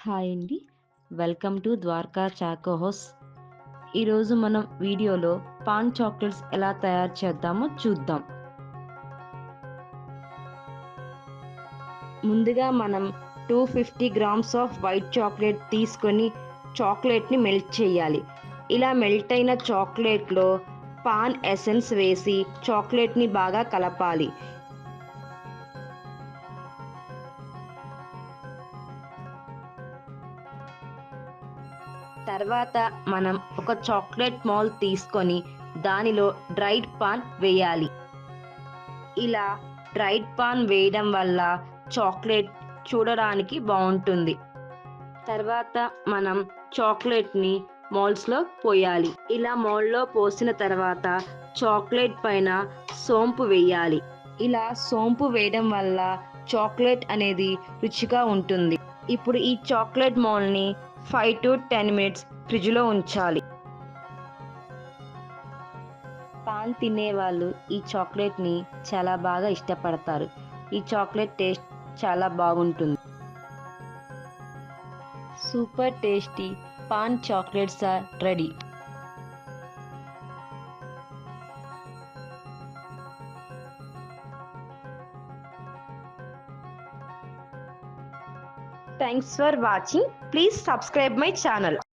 Hi అండి. Welcome to Dwaraka Choco House. ఈరోజు మనం వీడియోలో పాన్ చాక్లెట్స్ ఎలా తయారు చేద్దామో చూద్దాం. ముందుగా మనం 250 గ్రామ్స్ ఆఫ్ వైట్ చాక్లెట్ తీసుకొని చాక్లెట్ని మెల్ట్ చేయాలి. ఇలా మెల్ట్ అయిన చాక్లెట్లో పాన్ ఎసెన్స్ వేసి చాక్లెట్ని బాగా కలపాలి. తర్వాత మనం ఒక చాక్లెట్ మౌల్డ్ తీసుకొని దానిలో డ్రైడ్ పాన్ వేయాలి. ఇలా డ్రైడ్ పాన్ వేయడం వల్ల చాక్లెట్ చూడడానికి బాగుంటుంది. తర్వాత మనం చాక్లెట్ని మౌల్డ్స్లో పోయాలి. ఇలా మౌల్డ్లో పోసిన తర్వాత చాక్లెట్ పైన సోంపు వేయాలి. ఇలా సోంపు వేయడం వల్ల చాక్లెట్ అనేది రుచిగా ఉంటుంది. ఇప్పుడు ఈ చాక్లెట్ మౌల్డ్ని 5 to 10 minutes ఫ్రిడ్జ్లో ఉంచాలి. పాన్ తినేవాళ్ళు ఈ చాక్లెట్ని చాలా బాగా ఇష్టపడతారు. ఈ చాక్లెట్ టేస్ట్ చాలా బాగుంటుంది. Super tasty paan chocolates are ready. Thanks for watching. Please subscribe my channel.